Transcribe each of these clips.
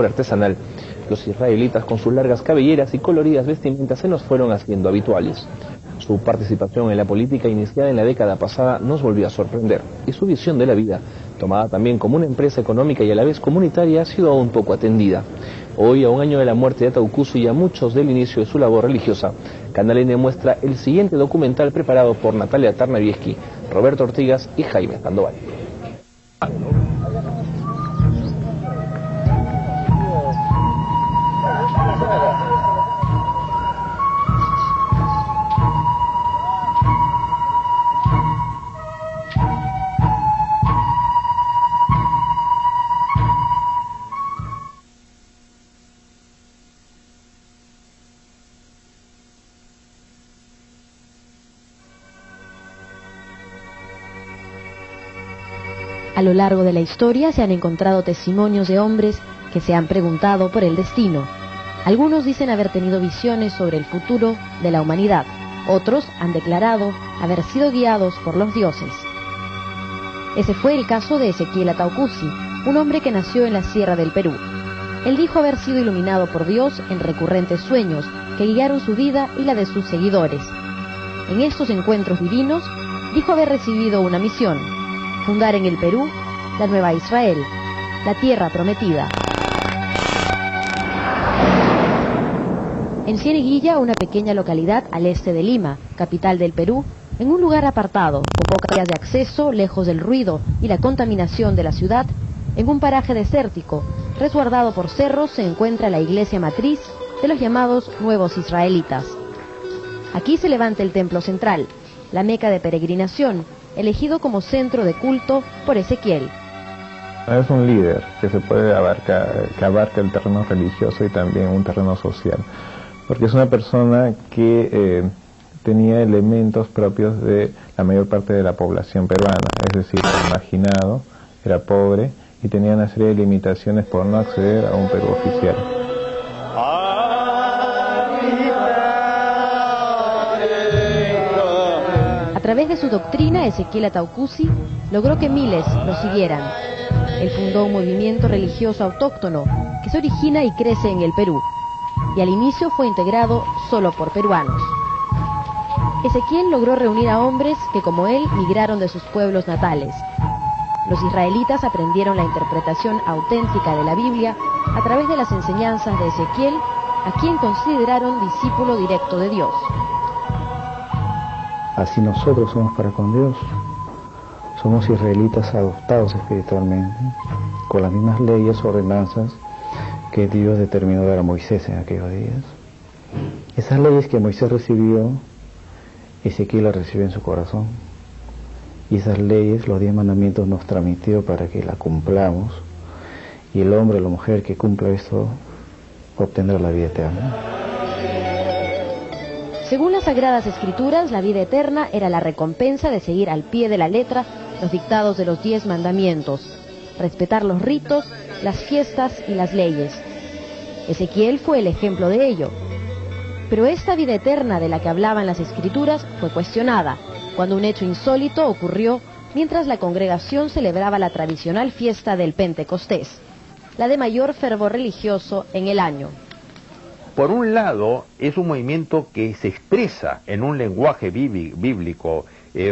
artesanal, los israelitas con sus largas cabelleras y coloridas vestimentas se nos fueron haciendo habituales. Su participación en la política iniciada en la década pasada nos volvió a sorprender, y su visión de la vida, tomada también como una empresa económica y a la vez comunitaria, ha sido aún poco atendida. Hoy, a un año de la muerte de Atahualpa y a muchos del inicio de su labor religiosa, Canal N muestra el siguiente documental preparado por Natalia Tarnavieski, Roberto Ortigas y Jaime Sandoval. A lo largo de la historia se han encontrado testimonios de hombres que se han preguntado por el destino. Algunos dicen haber tenido visiones sobre el futuro de la humanidad. Otros han declarado haber sido guiados por los dioses. Ese fue el caso de Ezequiel Ataucusi, un hombre que nació en la Sierra del Perú. Él dijo haber sido iluminado por Dios en recurrentes sueños que guiaron su vida y la de sus seguidores. En estos encuentros divinos, dijo haber recibido una misión: fundar en el Perú la Nueva Israel, la tierra prometida. En Cieneguilla, una pequeña localidad al este de Lima, capital del Perú, en un lugar apartado, con pocas vías de acceso, lejos del ruido y la contaminación de la ciudad, en un paraje desértico, resguardado por cerros, se encuentra la iglesia matriz de los llamados Nuevos Israelitas. Aquí se levanta el templo central, la meca de peregrinación, elegido como centro de culto por Ezequiel. Es un líder que abarca el terreno religioso y también un terreno social, porque es una persona que tenía elementos propios de la mayor parte de la población peruana, es decir, era marginado, era pobre y tenía una serie de limitaciones por no acceder a un Perú oficial. A través de su doctrina, Ezequiel Ataucusi logró que miles lo siguieran. Él fundó un movimiento religioso autóctono que se origina y crece en el Perú, y al inicio fue integrado solo por peruanos. Ezequiel logró reunir a hombres que, como él, migraron de sus pueblos natales. Los israelitas aprendieron la interpretación auténtica de la Biblia a través de las enseñanzas de Ezequiel, a quien consideraron discípulo directo de Dios. Así nosotros somos para con Dios. Somos israelitas adoptados espiritualmente, con las mismas leyes o ordenanzas que Dios determinó dar a Moisés en aquellos días. Esas leyes que Moisés recibió, Ezequiel las recibió en su corazón. Y esas leyes, los 10 mandamientos, nos transmitió para que la cumplamos. Y el hombre o la mujer que cumpla esto obtendrá la vida eterna. Según las Sagradas Escrituras, la vida eterna era la recompensa de seguir al pie de la letra los dictados de los 10 mandamientos, respetar los ritos, las fiestas y las leyes. Ezequiel fue el ejemplo de ello. Pero esta vida eterna de la que hablaban las Escrituras fue cuestionada cuando un hecho insólito ocurrió mientras la congregación celebraba la tradicional fiesta del Pentecostés, la de mayor fervor religioso en el año. Por un lado, es un movimiento que se expresa en un lenguaje bíblico.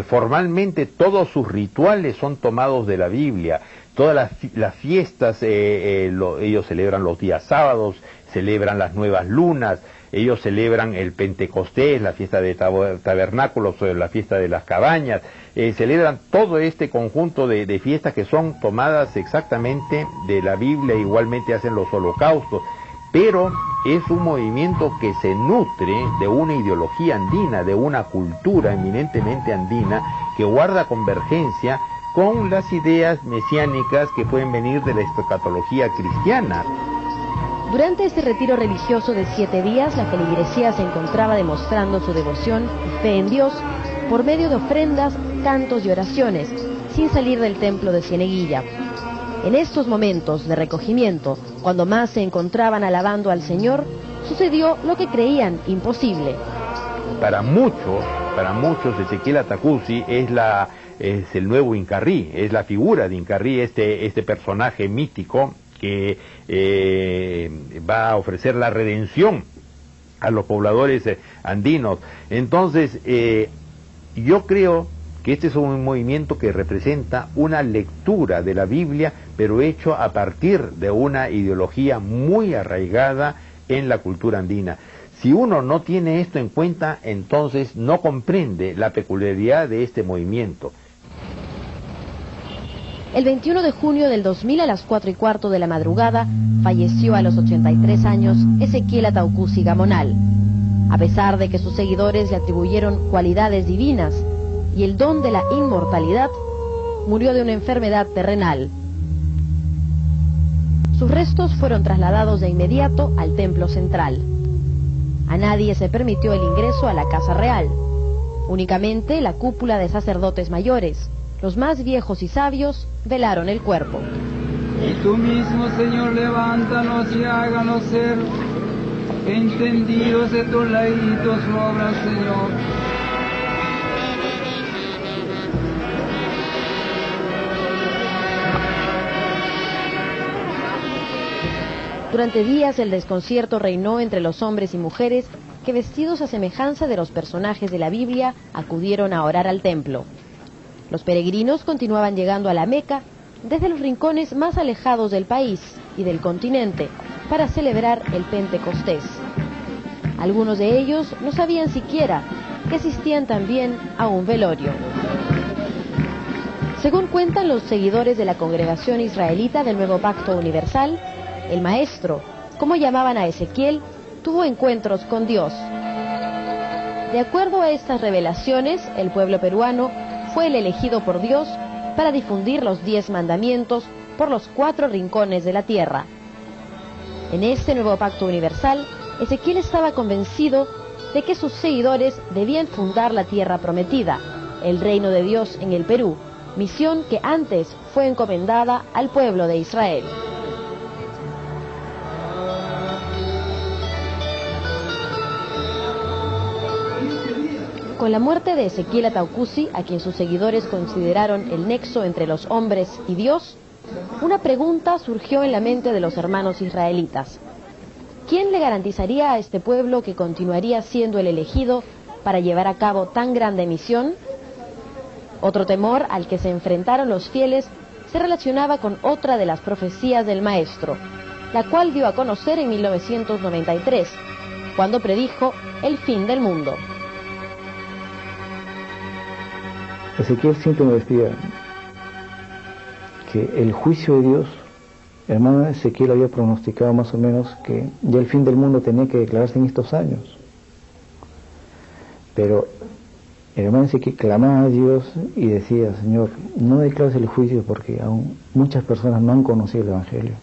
Formalmente todos sus rituales son tomados de la Biblia. Todas las fiestas, ellos celebran los días sábados, celebran las nuevas lunas, ellos celebran el Pentecostés, la fiesta de tabernáculos, la fiesta de las cabañas, celebran todo este conjunto de fiestas que son tomadas exactamente de la Biblia, igualmente hacen los holocaustos. Pero es un movimiento que se nutre de una ideología andina, de una cultura eminentemente andina, que guarda convergencia con las ideas mesiánicas que pueden venir de la escatología cristiana. Durante este retiro religioso de 7 días, la feligresía se encontraba demostrando su devoción y fe en Dios por medio de ofrendas, cantos y oraciones, sin salir del templo de Cieneguilla. En estos momentos de recogimiento, cuando más se encontraban alabando al Señor, sucedió lo que creían imposible. Para muchos, Ezequiel Ataucusi es el nuevo Incarrí, es la figura de Incarrí, este personaje mítico que va a ofrecer la redención a los pobladores andinos. Entonces, yo creo que este es un movimiento que representa una lectura de la Biblia, pero hecho a partir de una ideología muy arraigada en la cultura andina. Si uno no tiene esto en cuenta, entonces no comprende la peculiaridad de este movimiento. El 21 de junio del 2000 a las 4:15 de la madrugada falleció a los 83 años Ezequiel Ataucusi Gamonal. A pesar de que sus seguidores le atribuyeron cualidades divinas y el don de la inmortalidad, murió de una enfermedad terrenal. Sus restos fueron trasladados de inmediato al templo central. A nadie se permitió el ingreso a la casa real. Únicamente la cúpula de sacerdotes mayores, los más viejos y sabios, velaron el cuerpo. Y tú mismo, Señor, levántanos y háganos ser entendidos de tus leyes y tus obras, Señor. Durante días el desconcierto reinó entre los hombres y mujeres que, vestidos a semejanza de los personajes de la Biblia, acudieron a orar al templo. Los peregrinos continuaban llegando a la Meca desde los rincones más alejados del país y del continente para celebrar el Pentecostés. Algunos de ellos no sabían siquiera que asistían también a un velorio. Según cuentan los seguidores de la Congregación Israelita del Nuevo Pacto Universal, el maestro, como llamaban a Ezequiel, tuvo encuentros con Dios. De acuerdo a estas revelaciones, el pueblo peruano fue el elegido por Dios para difundir los 10 mandamientos por los 4 rincones de la tierra. En este nuevo pacto universal, Ezequiel estaba convencido de que sus seguidores debían fundar la tierra prometida, el reino de Dios en el Perú, misión que antes fue encomendada al pueblo de Israel. Con la muerte de Ezequiel Ataucusi, a quien sus seguidores consideraron el nexo entre los hombres y Dios, una pregunta surgió en la mente de los hermanos israelitas. ¿Quién le garantizaría a este pueblo que continuaría siendo el elegido para llevar a cabo tan grande misión? Otro temor al que se enfrentaron los fieles se relacionaba con otra de las profecías del maestro, la cual dio a conocer en 1993, cuando predijo el fin del mundo. Ezequiel siempre me decía que el juicio de Dios, el hermano Ezequiel había pronosticado más o menos que ya el fin del mundo tenía que declararse en estos años. Pero el hermano Ezequiel clamaba a Dios y decía: Señor, no declares el juicio porque aún muchas personas no han conocido el Evangelio.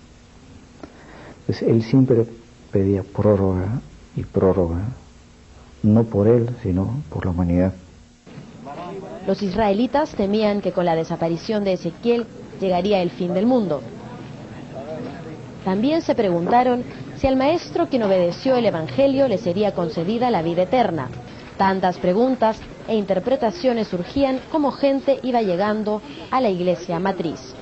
Entonces él siempre pedía prórroga y prórroga, no por él, sino por la humanidad. Los israelitas temían que con la desaparición de Ezequiel llegaría el fin del mundo. También se preguntaron si al maestro quien obedeció el Evangelio le sería concedida la vida eterna. Tantas preguntas e interpretaciones surgían como gente iba llegando a la iglesia matriz.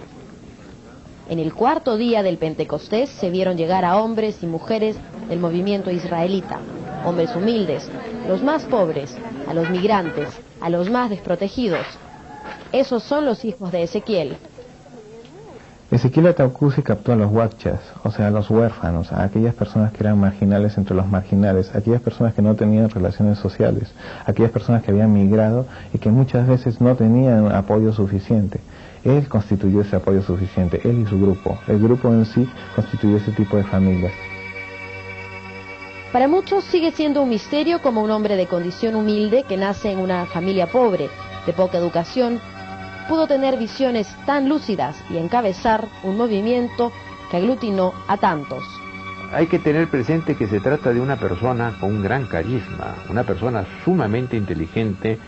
En el 4º día del Pentecostés se vieron llegar a hombres y mujeres del movimiento israelita, hombres humildes, los más pobres, a los migrantes, a los más desprotegidos. Esos son los hijos de Ezequiel. Ezequiel Ataucusi captó a los huachas, o sea, a los huérfanos, a aquellas personas que eran marginales entre los marginales, a aquellas personas que no tenían relaciones sociales, a aquellas personas que habían migrado y que muchas veces no tenían apoyo suficiente. Él constituyó ese apoyo suficiente, él y su grupo. El grupo en sí constituyó ese tipo de familias. Para muchos sigue siendo un misterio cómo un hombre de condición humilde que nace en una familia pobre, de poca educación, pudo tener visiones tan lúcidas y encabezar un movimiento que aglutinó a tantos. Hay que tener presente que se trata de una persona con un gran carisma, una persona sumamente inteligente,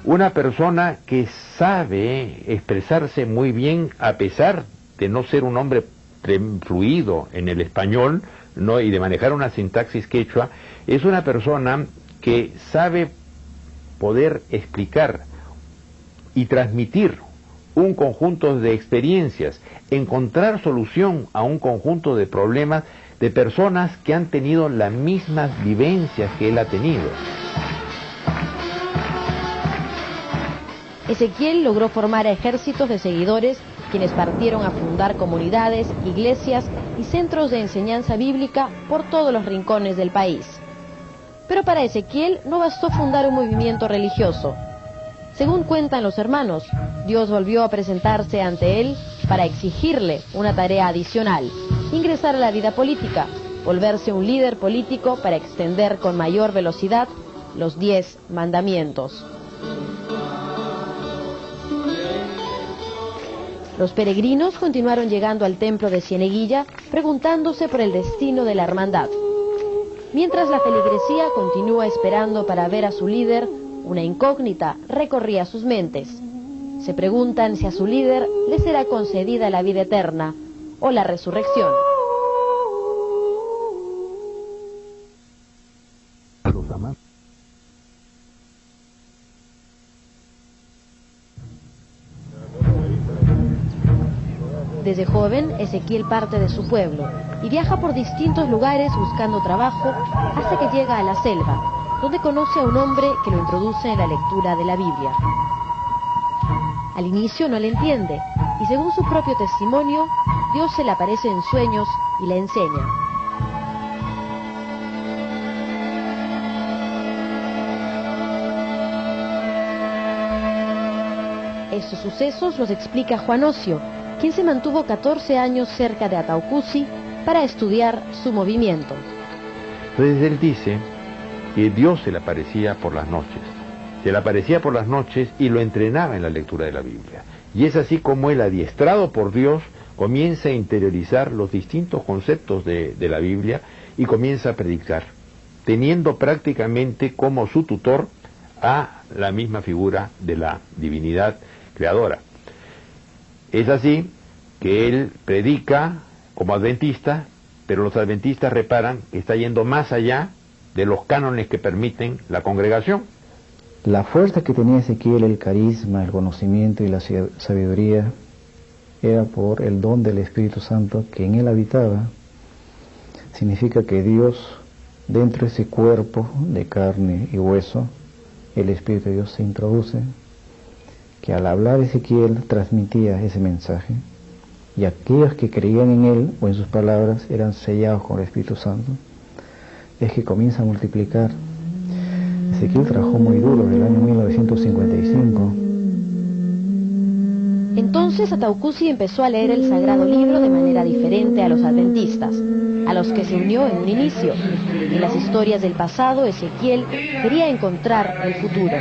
una persona que sabe expresarse muy bien a pesar de no ser un hombre fluido en el español, ¿no? Y de manejar una sintaxis quechua. Es una persona que sabe poder explicar y transmitir un conjunto de experiencias, encontrar solución a un conjunto de problemas de personas que han tenido las mismas vivencias que él ha tenido. Ezequiel logró formar a ejércitos de seguidores quienes partieron a fundar comunidades, iglesias y centros de enseñanza bíblica por todos los rincones del país. Pero para Ezequiel no bastó fundar un movimiento religioso. Según cuentan los hermanos, Dios volvió a presentarse ante él para exigirle una tarea adicional: ingresar a la vida política, volverse un líder político para extender con mayor velocidad los 10 mandamientos. Los peregrinos continuaron llegando al templo de Cieneguilla preguntándose por el destino de la hermandad. Mientras la feligresía continúa esperando para ver a su líder, una incógnita recorría sus mentes. Se preguntan si a su líder le será concedida la vida eterna o la resurrección. Desde joven, Ezequiel parte de su pueblo y viaja por distintos lugares buscando trabajo hasta que llega a la selva, donde conoce a un hombre que lo introduce en la lectura de la Biblia. Al inicio no le entiende y, según su propio testimonio, Dios se le aparece en sueños y le enseña. Estos sucesos los explica Juan Ocio, quien se mantuvo 14 años cerca de Ataucusi para estudiar su movimiento. Entonces él dice que Dios se le aparecía por las noches. Se le aparecía por las noches y lo entrenaba en la lectura de la Biblia. Y es así como él, adiestrado por Dios, comienza a interiorizar los distintos conceptos de la Biblia y comienza a predicar, teniendo prácticamente como su tutor a la misma figura de la divinidad creadora. Es así que él predica como adventista, pero los adventistas reparan que está yendo más allá de los cánones que permiten la congregación. La fuerza que tenía Ezequiel, el carisma, el conocimiento y la sabiduría, era por el don del Espíritu Santo que en él habitaba. Significa que Dios, dentro de ese cuerpo de carne y hueso, el Espíritu de Dios se introduce, que al hablar Ezequiel transmitía ese mensaje, y aquellos que creían en él o en sus palabras eran sellados con el Espíritu Santo. Es que comienza a multiplicar. Ezequiel trabajó muy duro en el año 1955. Entonces Ataucusi empezó a leer el Sagrado Libro de manera diferente a los adventistas, a los que se unió en un inicio. En las historias del pasado, Ezequiel quería encontrar el futuro.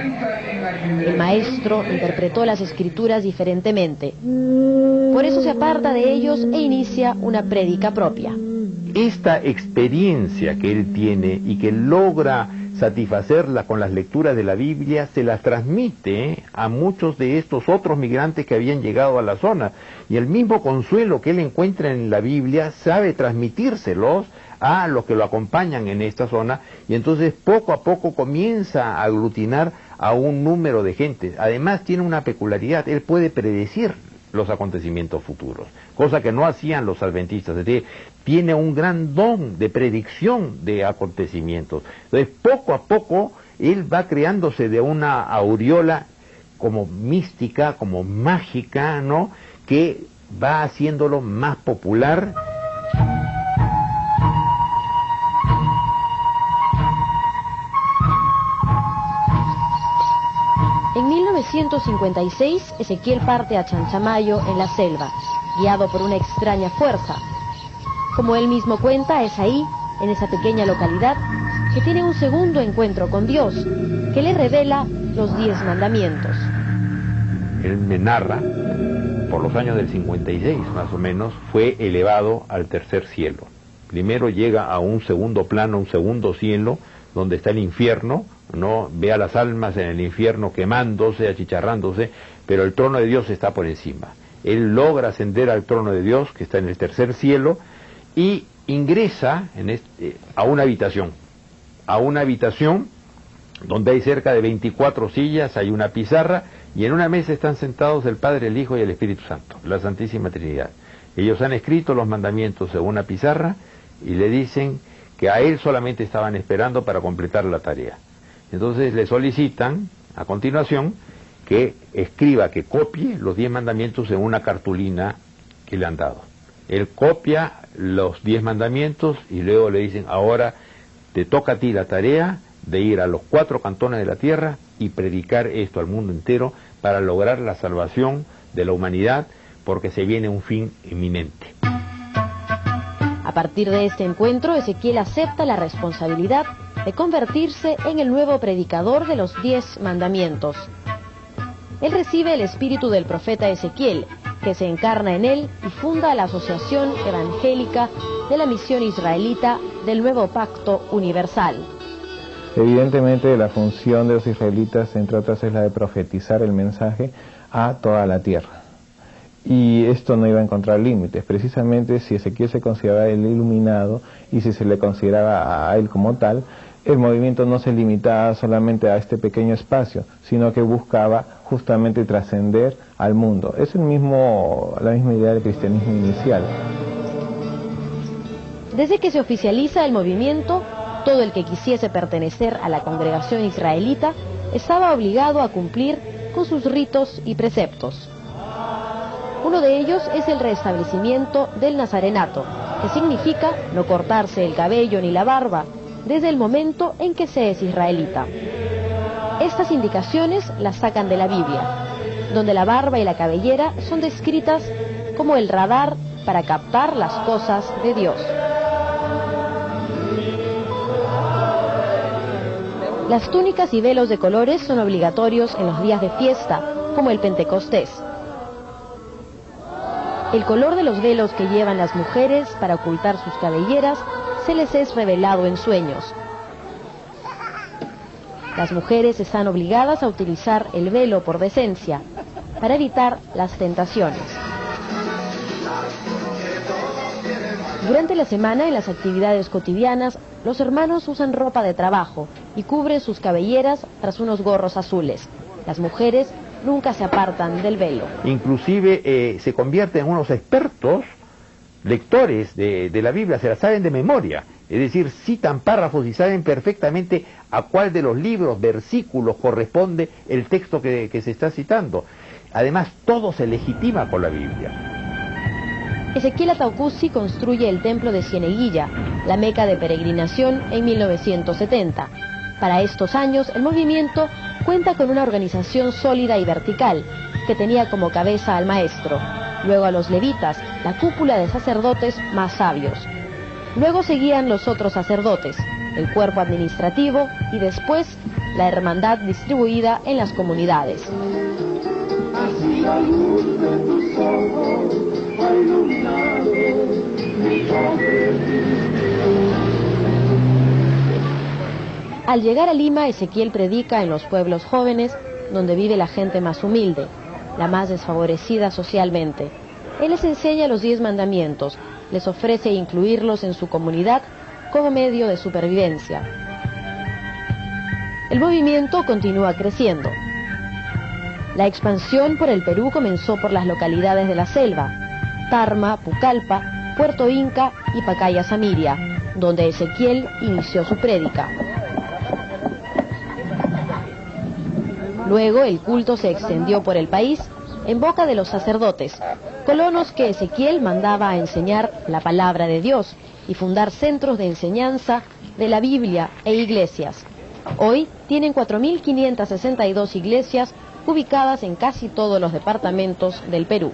El maestro interpretó las escrituras diferentemente. Por eso se aparta de ellos e inicia una prédica propia. Esta experiencia que él tiene y que logra satisfacerla con las lecturas de la Biblia, se las transmite a muchos de estos otros migrantes que habían llegado a la zona, y el mismo consuelo que él encuentra en la Biblia sabe transmitírselos a los que lo acompañan en esta zona, y entonces poco a poco comienza a aglutinar a un número de gente. Además tiene una peculiaridad: él puede predecir los acontecimientos futuros, cosa que no hacían los adventistas. Es decir, tiene un gran don de predicción de acontecimientos. Entonces, poco a poco, él va creándose de una aureola como mística, como mágica, ¿no?, que va haciéndolo más popular. En 1956, Ezequiel parte a Chanchamayo, en la selva, guiado por una extraña fuerza. Como él mismo cuenta, es ahí, en esa pequeña localidad, que tiene un segundo encuentro con Dios, que le revela los 10 mandamientos. Él me narra, por los años del 56 más o menos, fue elevado al tercer cielo. Primero llega a un segundo plano, un segundo cielo, donde está el infierno, ¿no? Ve a las almas en el infierno quemándose, achicharrándose, pero el trono de Dios está por encima. Él logra ascender al trono de Dios, que está en el tercer cielo, y ingresa a una habitación donde hay cerca de 24 sillas, hay una pizarra, y en una mesa están sentados el Padre, el Hijo y el Espíritu Santo, la Santísima Trinidad. Ellos han escrito los mandamientos en una pizarra y le dicen que a él solamente estaban esperando para completar la tarea. Entonces le solicitan, a continuación, que escriba, que copie los 10 mandamientos en una cartulina que le han dado. Él copia los 10 mandamientos y luego le dicen, ahora te toca a ti la tarea de ir a los 4 cantones de la tierra y predicar esto al mundo entero para lograr la salvación de la humanidad, porque se viene un fin inminente. A partir de este encuentro, Ezequiel acepta la responsabilidad de convertirse en el nuevo predicador de los 10 mandamientos. Él recibe el espíritu del profeta Ezequiel, que se encarna en él y funda la Asociación Evangélica de la Misión Israelita del Nuevo Pacto Universal. Evidentemente la función de los israelitas, entre otras, es la de profetizar el mensaje a toda la tierra. Y esto no iba a encontrar límites. Precisamente si Ezequiel se consideraba el iluminado y si se le consideraba a él como tal, el movimiento no se limitaba solamente a este pequeño espacio, sino que buscaba justamente trascender al mundo. Es la misma idea del cristianismo inicial. Desde que se oficializa el movimiento, todo el que quisiese pertenecer a la congregación israelita estaba obligado a cumplir con sus ritos y preceptos. Uno de ellos es el restablecimiento del nazarenato, que significa no cortarse el cabello ni la barba desde el momento en que se es israelita. Estas indicaciones las sacan de la Biblia, donde la barba y la cabellera son descritas como el radar para captar las cosas de Dios. Las túnicas y velos de colores son obligatorios en los días de fiesta, como el Pentecostés. El color de los velos que llevan las mujeres para ocultar sus cabelleras se les es revelado en sueños. Las mujeres están obligadas a utilizar el velo por decencia, para evitar las tentaciones. Durante la semana, en las actividades cotidianas, los hermanos usan ropa de trabajo y cubren sus cabelleras tras unos gorros azules. Las mujeres nunca se apartan del velo. Inclusive se convierten en unos expertos lectores de la Biblia, se la saben de memoria, es decir, citan párrafos y saben perfectamente a cuál de los libros, versículos corresponde el texto que se está citando. Además, todo se legitima con la Biblia. Ezequiel Ataucusi construye el templo de Cieneguilla, la meca de peregrinación, en 1970. Para estos años, el movimiento cuenta con una organización sólida y vertical, que tenía como cabeza al maestro, luego a los levitas, la cúpula de sacerdotes más sabios. Luego seguían los otros sacerdotes, el cuerpo administrativo y después la hermandad distribuida en las comunidades. Así la luz de tus ojos ha iluminado mi Al llegar a Lima, Ezequiel predica en los pueblos jóvenes, donde vive la gente más humilde, la más desfavorecida socialmente. Él les enseña los 10 mandamientos, les ofrece incluirlos en su comunidad como medio de supervivencia. El movimiento continúa creciendo. La expansión por el Perú comenzó por las localidades de la selva, Tarma, Pucallpa, Puerto Inca y Pacaya Samiria, donde Ezequiel inició su prédica. Luego el culto se extendió por el país en boca de los sacerdotes, colonos que Ezequiel mandaba a enseñar la palabra de Dios y fundar centros de enseñanza de la Biblia e iglesias. Hoy tienen 4.562 iglesias ubicadas en casi todos los departamentos del Perú.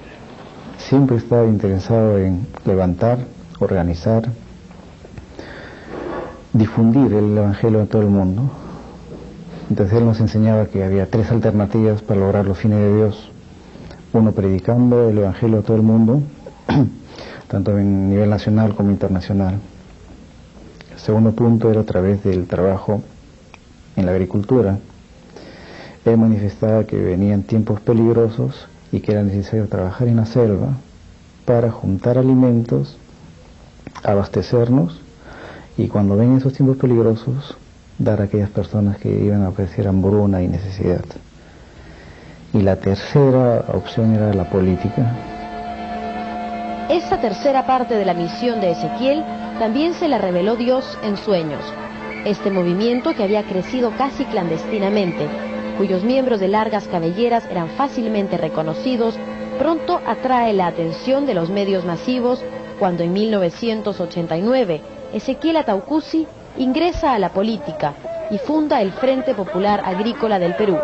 Siempre estaba interesado en levantar, organizar, difundir el Evangelio a todo el mundo. Entonces él nos enseñaba que había 3 alternativas para lograr los fines de Dios. Uno, predicando el Evangelio a todo el mundo, tanto en nivel nacional como internacional. El segundo punto era a través del trabajo en la agricultura. Él manifestaba que venían tiempos peligrosos y que era necesario trabajar en la selva para juntar alimentos, abastecernos, y cuando ven esos tiempos peligrosos, dar a aquellas personas que iban a padecer hambruna y necesidad. Y la tercera opción era la política. Esta tercera parte de la misión de Ezequiel también se la reveló Dios en sueños. Este movimiento, que había crecido casi clandestinamente, cuyos miembros de largas cabelleras eran fácilmente reconocidos, pronto atrae la atención de los medios masivos cuando en 1989 Ezequiel Ataucusi ingresa a la política y funda el Frente Popular Agrícola del Perú.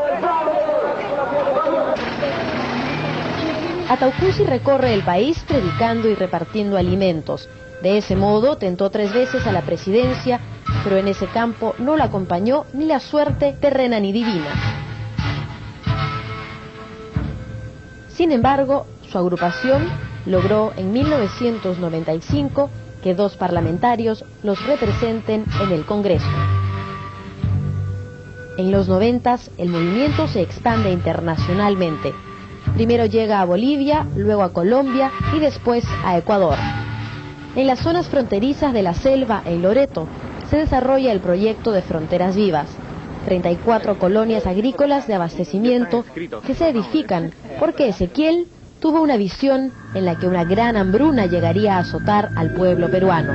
Ataucusi recorre el país predicando y repartiendo alimentos. De ese modo tentó 3 veces a la presidencia, pero en ese campo no la acompañó ni la suerte terrena ni divina. Sin embargo, su agrupación logró en 1995 que 2 parlamentarios los representen en el Congreso. En los 90s, el movimiento se expande internacionalmente. Primero llega a Bolivia, luego a Colombia y después a Ecuador. En las zonas fronterizas de la selva, en Loreto, se desarrolla el proyecto de Fronteras Vivas, 34 colonias agrícolas de abastecimiento que se edifican porque Ezequiel tuvo una visión en la que una gran hambruna llegaría a azotar al pueblo peruano.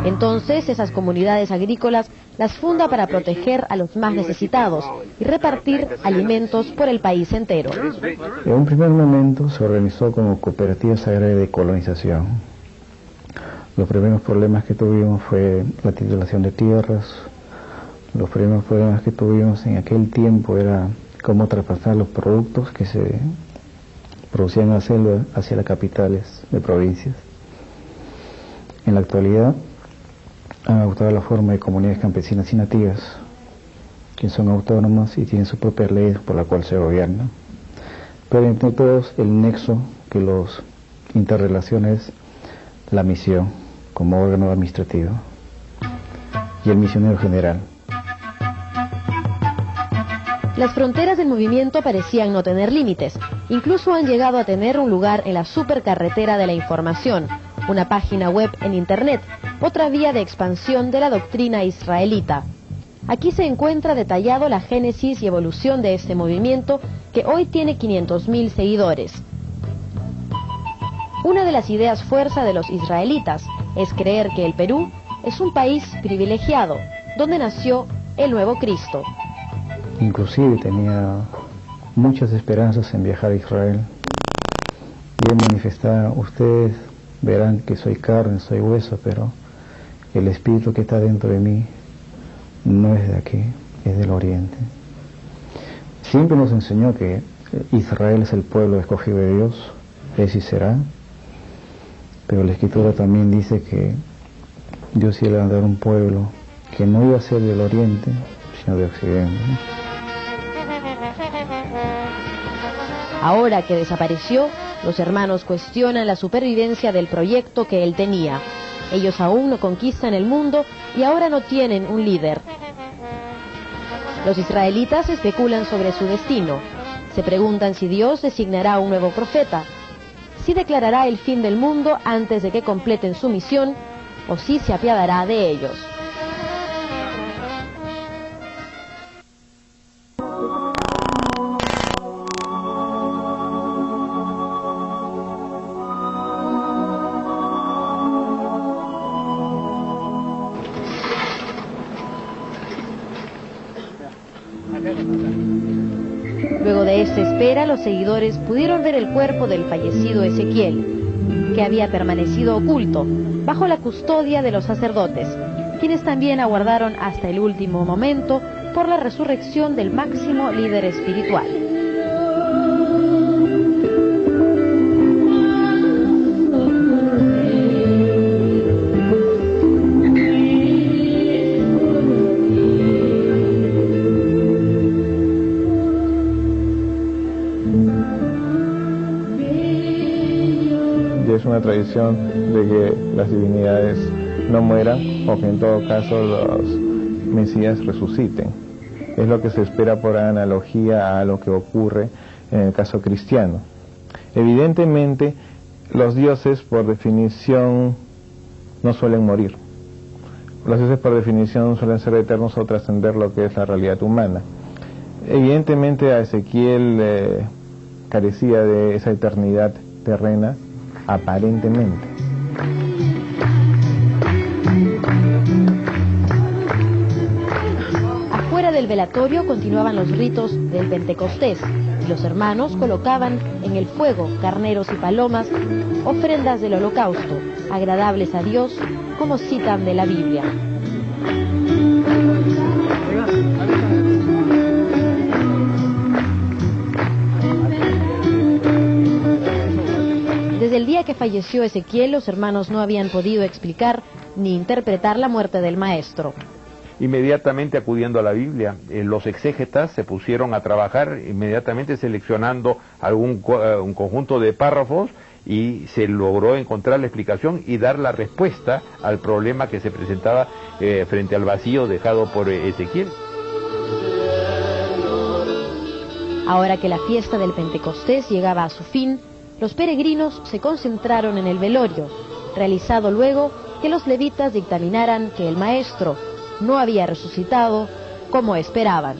Entonces, esas comunidades agrícolas las funda para proteger a los más necesitados y repartir alimentos por el país entero. En un primer momento se organizó como cooperativa agraria de colonización. Los primeros problemas que tuvimos fue la titulación de tierras. Los primeros problemas que tuvimos en aquel tiempo era cómo traspasar los productos que se producían en la selva hacia las capitales de provincias. En la actualidad han adoptado la forma de comunidades campesinas y nativas, que son autónomas y tienen su propia ley por la cual se gobiernan. Pero entre todos el nexo que los interrelaciona es la misión como órgano administrativo y el misionero general. Las fronteras del movimiento parecían no tener límites. Incluso han llegado a tener un lugar en la supercarretera de la información, una página web en Internet, otra vía de expansión de la doctrina israelita. Aquí se encuentra detallado la génesis y evolución de este movimiento, que hoy tiene 500.000 seguidores. Una de las ideas fuerza de los israelitas es creer que el Perú es un país privilegiado, donde nació el nuevo Cristo. Inclusive tenía muchas esperanzas en viajar a Israel. Y él manifestaba: ustedes verán que soy carne, soy hueso, pero el espíritu que está dentro de mí no es de aquí, es del oriente. Siempre nos enseñó que Israel es el pueblo escogido de Dios, es y será, pero la Escritura también dice que Dios iba a levantar un pueblo que no iba a ser del oriente, sino de occidente. Ahora que desapareció, los hermanos cuestionan la supervivencia del proyecto que él tenía. Ellos aún no conquistan el mundo y ahora no tienen un líder. Los israelitas especulan sobre su destino. Se preguntan si Dios designará un nuevo profeta, si declarará el fin del mundo antes de que completen su misión, o si se apiadará de ellos. Luego de esta espera, los seguidores pudieron ver el cuerpo del fallecido Ezequiel, que había permanecido oculto, bajo la custodia de los sacerdotes, quienes también aguardaron hasta el último momento por la resurrección del máximo líder espiritual. Es una tradición de que las divinidades no mueran o que en todo caso los mesías resuciten. Es lo que se espera por analogía a lo que ocurre en el caso cristiano. Evidentemente, los dioses por definición no suelen morir. los dioses por definición suelen ser eternos o trascender lo que es la realidad humana. Evidentemente a Ezequiel carecía de esa eternidad terrena, aparentemente. Afuera del velatorio continuaban los ritos del Pentecostés y los hermanos colocaban en el fuego carneros y palomas, ofrendas del holocausto, agradables a Dios, como citan de la Biblia. Desde el día que falleció Ezequiel, los hermanos no habían podido explicar ni interpretar la muerte del maestro. Inmediatamente acudiendo a la Biblia, los exégetas se pusieron a trabajar, inmediatamente seleccionando un conjunto de párrafos, y se logró encontrar la explicación y dar la respuesta al problema que se presentaba frente al vacío dejado por Ezequiel. Ahora que la fiesta del Pentecostés llegaba a su fin, los peregrinos se concentraron en el velorio, realizado luego que los levitas dictaminaran que el maestro no había resucitado como esperaban.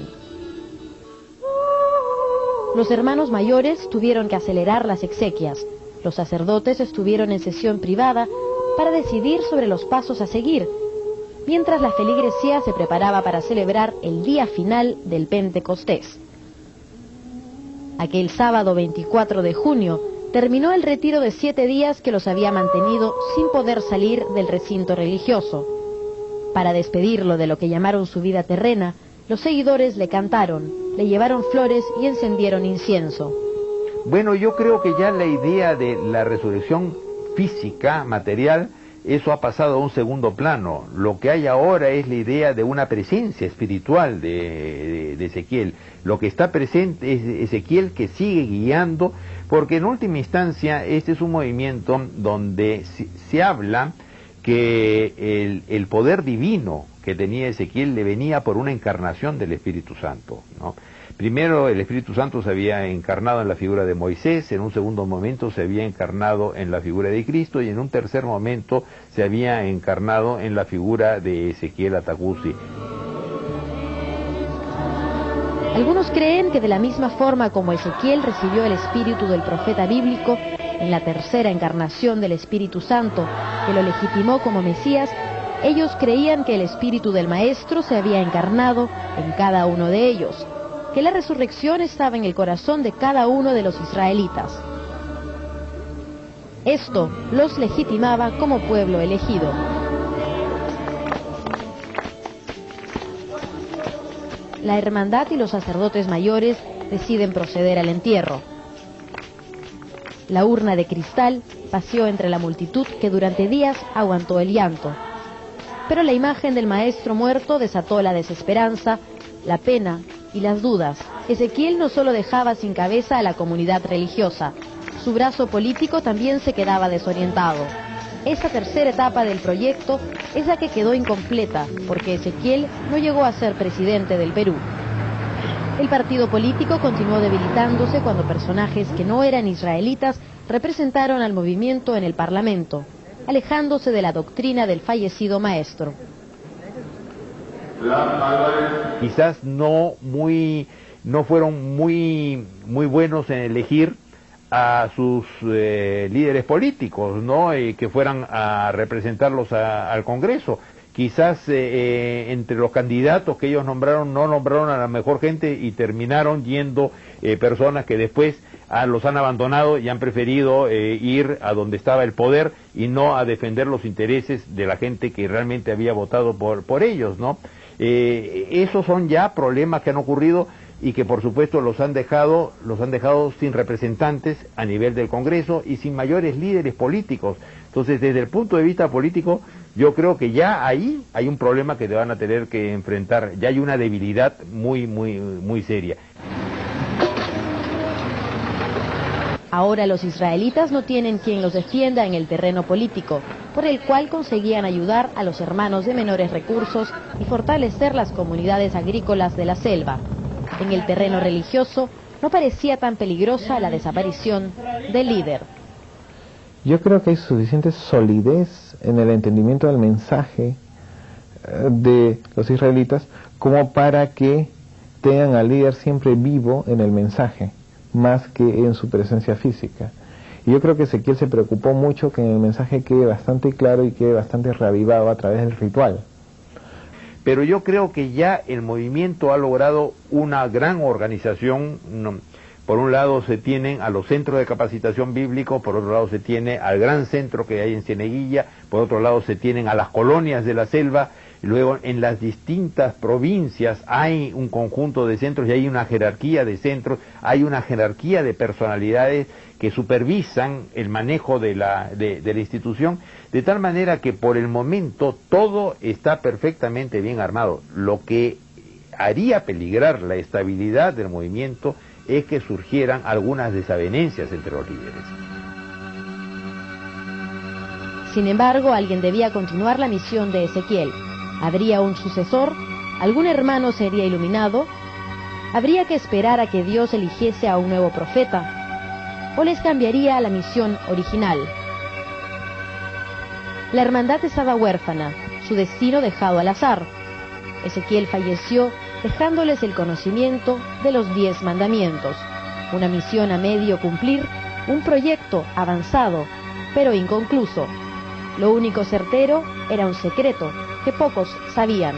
Los hermanos mayores tuvieron que acelerar las exequias. Los sacerdotes estuvieron en sesión privada para decidir sobre los pasos a seguir, mientras la feligresía se preparaba para celebrar el día final del Pentecostés. Aquel sábado 24 de junio terminó el retiro de 7 días que los había mantenido sin poder salir del recinto religioso. Para despedirlo de lo que llamaron su vida terrena, los seguidores le cantaron, le llevaron flores y encendieron incienso. Bueno, yo creo que ya la idea de la resurrección física, material, eso ha pasado a un segundo plano. Lo que hay ahora es la idea de una presencia espiritual de Ezequiel. Lo que está presente es Ezequiel, que sigue guiando, porque en última instancia este es un movimiento donde se habla que el poder divino que tenía Ezequiel le venía por una encarnación del Espíritu Santo, ¿no? Primero el Espíritu Santo se había encarnado en la figura de Moisés, en un segundo momento se había encarnado en la figura de Cristo, y en un tercer momento se había encarnado en la figura de Ezequiel Atacusi. Algunos creen que de la misma forma como Ezequiel recibió el espíritu del profeta bíblico, en la tercera encarnación del Espíritu Santo, que lo legitimó como Mesías, ellos creían que el espíritu del Maestro se había encarnado en cada uno de ellos, que la resurrección estaba en el corazón de cada uno de los israelitas. Esto los legitimaba como pueblo elegido. La hermandad y los sacerdotes mayores deciden proceder al entierro. La urna de cristal paseó entre la multitud que durante días aguantó el llanto. Pero la imagen del maestro muerto desató la desesperanza, la pena y las dudas. Ezequiel no solo dejaba sin cabeza a la comunidad religiosa, su brazo político también se quedaba desorientado. Esa tercera etapa del proyecto es la que quedó incompleta, porque Ezequiel no llegó a ser presidente del Perú. El partido político continuó debilitándose cuando personajes que no eran israelitas representaron al movimiento en el Parlamento, alejándose de la doctrina del fallecido maestro. Quizás no fueron muy buenos en elegir a sus líderes políticos, ¿no? Que fueran a representarlos al Congreso. Quizás entre los candidatos que ellos nombraron, no nombraron a la mejor gente y terminaron yendo personas que después los han abandonado y han preferido ir a donde estaba el poder y no a defender los intereses de la gente que realmente había votado por ellos, ¿no? Esos son ya problemas que han ocurrido y que por supuesto los han dejado sin representantes a nivel del Congreso y sin mayores líderes políticos. Entonces, desde el punto de vista político, yo creo que ya ahí hay un problema que te van a tener que enfrentar, ya hay una debilidad muy seria. Ahora los israelitas no tienen quien los defienda en el terreno político, por el cual conseguían ayudar a los hermanos de menores recursos y fortalecer las comunidades agrícolas de la selva. En el terreno religioso no parecía tan peligrosa la desaparición del líder. Yo creo que hay suficiente solidez en el entendimiento del mensaje de los israelitas como para que tengan al líder siempre vivo en el mensaje, más que en su presencia física. Y yo creo que Ezequiel se preocupó mucho que en el mensaje quede bastante claro y quede bastante reavivado a través del ritual. Pero yo creo que ya el movimiento ha logrado una gran organización. Por un lado se tienen a los centros de capacitación bíblico, por otro lado se tiene al gran centro que hay en Cieneguilla, por otro lado se tienen a las colonias de la selva, y luego en las distintas provincias hay un conjunto de centros y hay una jerarquía de centros, hay una jerarquía de personalidades que supervisan el manejo de la institución, de tal manera que por el momento todo está perfectamente bien armado. Lo que haría peligrar la estabilidad del movimiento es que surgieran algunas desavenencias entre los líderes. Sin embargo, alguien debía continuar la misión de Ezequiel. ¿Habría un sucesor? ¿Algún hermano sería iluminado? ¿Habría que esperar a que Dios eligiese a un nuevo profeta? ¿O les cambiaría la misión original? La hermandad estaba huérfana, su destino dejado al azar. Ezequiel falleció dejándoles el conocimiento de los 10 mandamientos, una misión a medio cumplir, un proyecto avanzado, pero inconcluso. Lo único certero era un secreto que pocos sabían.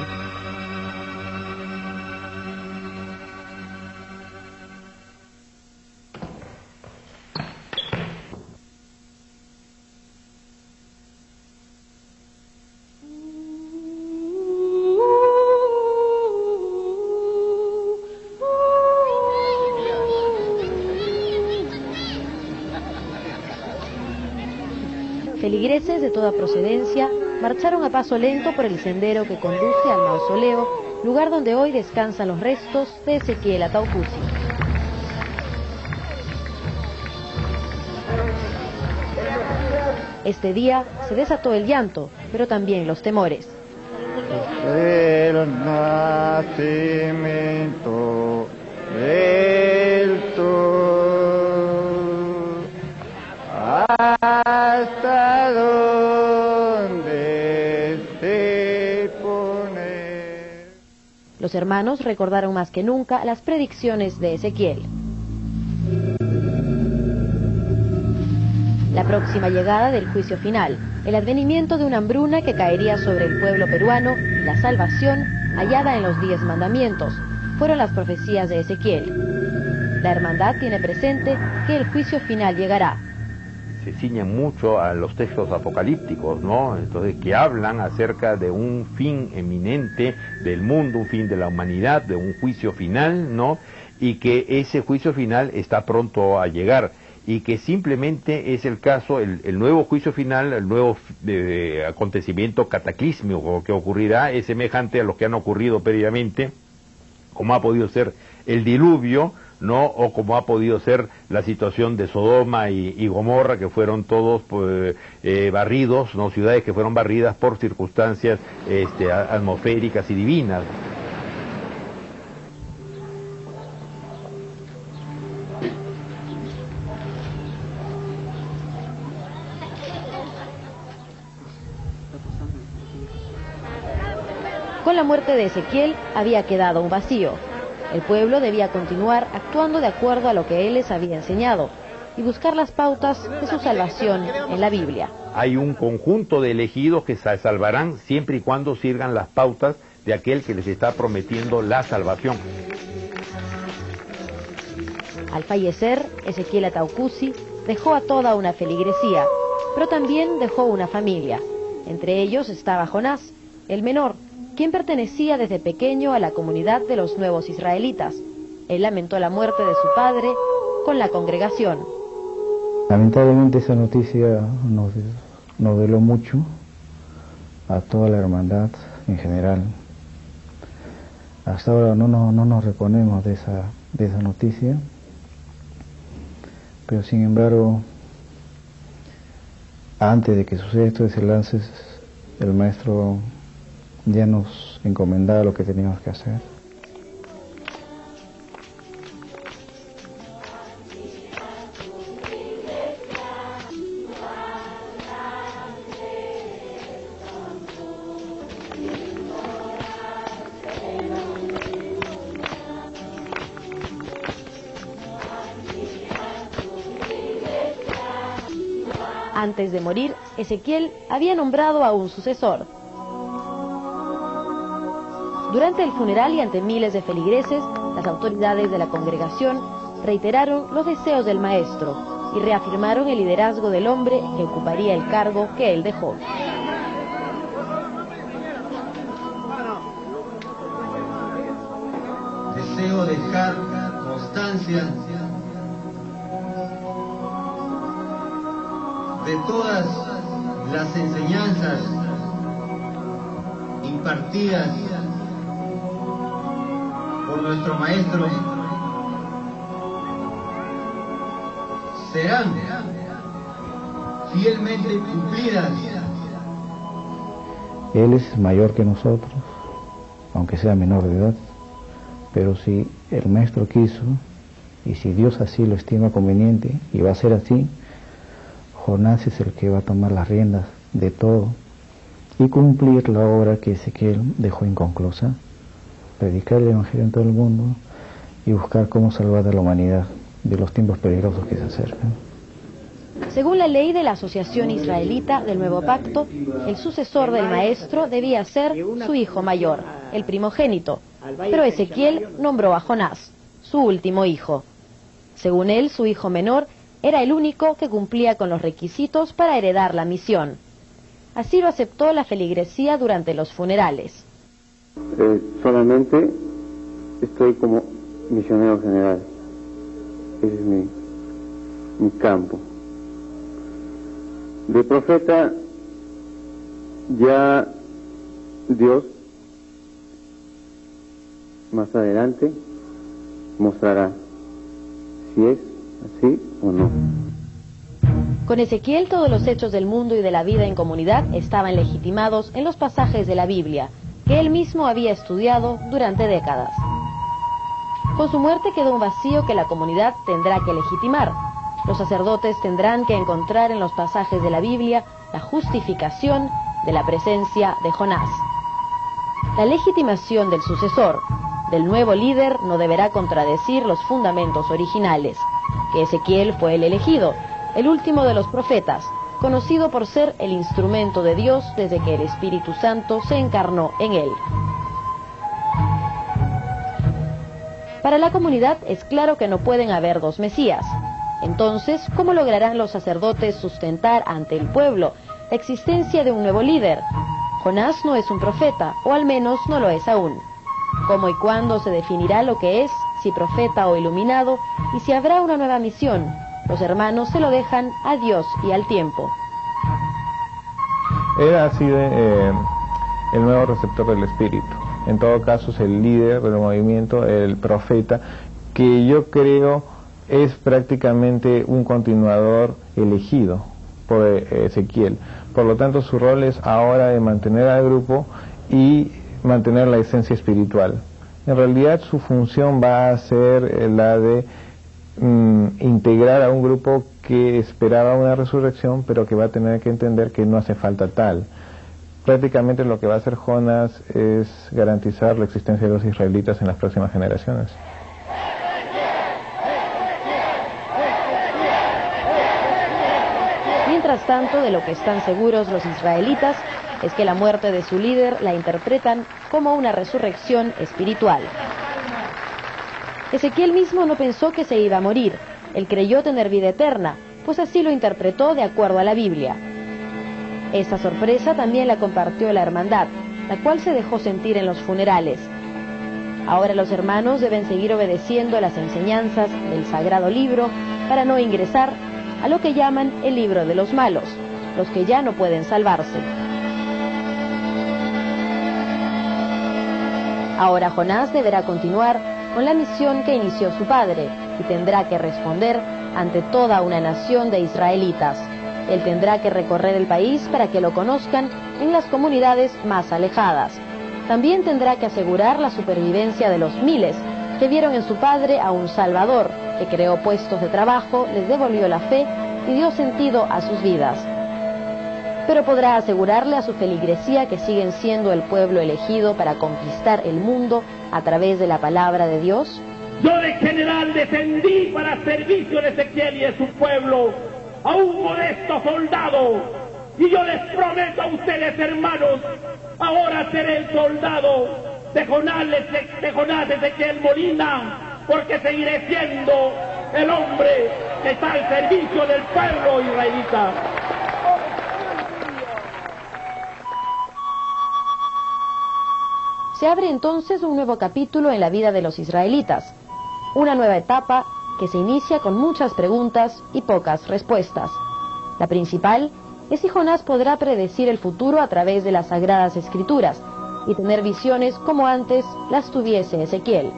Feligreses de toda procedencia marcharon a paso lento por el sendero que conduce al mausoleo, lugar donde hoy descansan los restos de Ezequiel Ataucusi. Este día se desató el llanto, pero también los temores. El nacimiento del sol, hasta donde se pone. Los hermanos recordaron más que nunca las predicciones de Ezequiel. La próxima llegada del juicio final, el advenimiento de una hambruna que caería sobre el pueblo peruano, la salvación hallada en los 10 mandamientos, fueron las profecías de Ezequiel. La hermandad tiene presente que el juicio final llegará. Se ciñen mucho a los textos apocalípticos, ¿no? Entonces, que hablan acerca de un fin eminente del mundo, un fin de la humanidad, de un juicio final, ¿no? Y que ese juicio final está pronto a llegar. Y que simplemente es el caso, el nuevo juicio final, el nuevo acontecimiento cataclísmico que ocurrirá, es semejante a los que han ocurrido previamente, como ha podido ser el diluvio, ¿no? O como ha podido ser la situación de Sodoma y Gomorra, que fueron todos barridos, ¿no? Ciudades que fueron barridas por circunstancias atmosféricas y divinas. Con la muerte de Ezequiel había quedado un vacío. El pueblo debía continuar actuando de acuerdo a lo que él les había enseñado y buscar las pautas de su salvación en la Biblia. Hay un conjunto de elegidos que se salvarán siempre y cuando sigan las pautas de aquel que les está prometiendo la salvación. Al fallecer, Ezequiel Ataucusi dejó a toda una feligresía, pero también dejó una familia. Entre ellos estaba Jonás, el menor, quien pertenecía desde pequeño a la comunidad de los nuevos israelitas. Él lamentó la muerte de su padre con la congregación. Lamentablemente esa noticia nos doló mucho a toda la hermandad en general. Hasta ahora no nos reponemos de esa noticia, pero sin embargo, antes de que suceda estos desenlaces, el maestro ya nos encomendaba lo que teníamos que hacer. Antes de morir, Ezequiel había nombrado a un sucesor. Durante el funeral y ante miles de feligreses, las autoridades de la congregación reiteraron los deseos del maestro y reafirmaron el liderazgo del hombre que ocuparía el cargo que él dejó. Deseo dejar constancia de todas las enseñanzas impartidas por nuestro maestro, serán fielmente cumplidas. Él es mayor que nosotros, aunque sea menor de edad, pero si el maestro quiso, y si Dios así lo estima conveniente, y va a ser así, Jonás es el que va a tomar las riendas de todo y cumplir la obra que Ezequiel dejó inconclusa: predicar el Evangelio en todo el mundo y buscar cómo salvar a la humanidad de los tiempos peligrosos que se acercan. Según la ley de la Asociación Israelita del Nuevo Pacto, el sucesor del maestro debía ser su hijo mayor, el primogénito, pero Ezequiel nombró a Jonás, su último hijo. Según él, su hijo menor era el único que cumplía con los requisitos para heredar la misión. Así lo aceptó la feligresía durante los funerales. Solamente estoy como misionero general. Ese es mi campo. De profeta, ya Dios más adelante mostrará si es así o no. Con Ezequiel, todos los hechos del mundo y de la vida en comunidad estaban legitimados en los pasajes de la Biblia, que él mismo había estudiado durante décadas. Con su muerte quedó un vacío que la comunidad tendrá que legitimar. Los sacerdotes tendrán que encontrar en los pasajes de la Biblia la justificación de la presencia de Jonás. La legitimación del sucesor, del nuevo líder, no deberá contradecir los fundamentos originales, que Ezequiel fue el elegido, el último de los profetas, conocido por ser el instrumento de Dios desde que el Espíritu Santo se encarnó en él. Para la comunidad es claro que no pueden haber dos Mesías. Entonces, ¿cómo lograrán los sacerdotes sustentar ante el pueblo la existencia de un nuevo líder? Jonás no es un profeta, o al menos no lo es aún. ¿Cómo y cuándo se definirá lo que es, si profeta o iluminado, y si habrá una nueva misión? Los hermanos se lo dejan a Dios y al tiempo. Él ha sido el nuevo receptor del Espíritu. En todo caso es el líder del movimiento, el profeta, que yo creo es prácticamente un continuador elegido por Ezequiel. Por lo tanto, su rol es ahora de mantener al grupo y mantener la esencia espiritual. En realidad su función va a ser la de integrar a un grupo que esperaba una resurrección, pero que va a tener que entender que no hace falta tal. Prácticamente lo que va a hacer Jonás es garantizar la existencia de los israelitas en las próximas generaciones. Mientras tanto, de lo que están seguros los israelitas es que la muerte de su líder la interpretan como una resurrección espiritual. Ezequiel mismo no pensó que se iba a morir. Él creyó tener vida eterna, pues así lo interpretó de acuerdo a la Biblia. Esta sorpresa también la compartió la hermandad, la cual se dejó sentir en los funerales. Ahora los hermanos deben seguir obedeciendo las enseñanzas del sagrado libro para no ingresar a lo que llaman el libro de los malos, los que ya no pueden salvarse. Ahora Jonás deberá continuar con la misión que inició su padre y tendrá que responder ante toda una nación de israelitas. Él tendrá que recorrer el país para que lo conozcan en las comunidades más alejadas. También tendrá que asegurar la supervivencia de los miles que vieron en su padre a un Salvador, que creó puestos de trabajo, les devolvió la fe y dio sentido a sus vidas. Pero podrá asegurarle a su feligresía que siguen siendo el pueblo elegido para conquistar el mundo a través de la palabra de Dios. Yo de general descendí para servicio de Ezequiel y de su pueblo, a un modesto soldado. Y yo les prometo a ustedes, hermanos, ahora seré el soldado de Jonás Ezequiel Molina, porque seguiré siendo el hombre que está al servicio del pueblo israelita. Se abre entonces un nuevo capítulo en la vida de los israelitas, una nueva etapa que se inicia con muchas preguntas y pocas respuestas. La principal es si Jonás podrá predecir el futuro a través de las Sagradas Escrituras y tener visiones como antes las tuviese Ezequiel.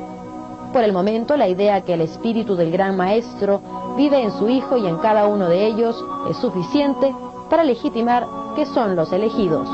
Por el momento, la idea que el espíritu del gran maestro vive en su hijo y en cada uno de ellos es suficiente para legitimar que son los elegidos.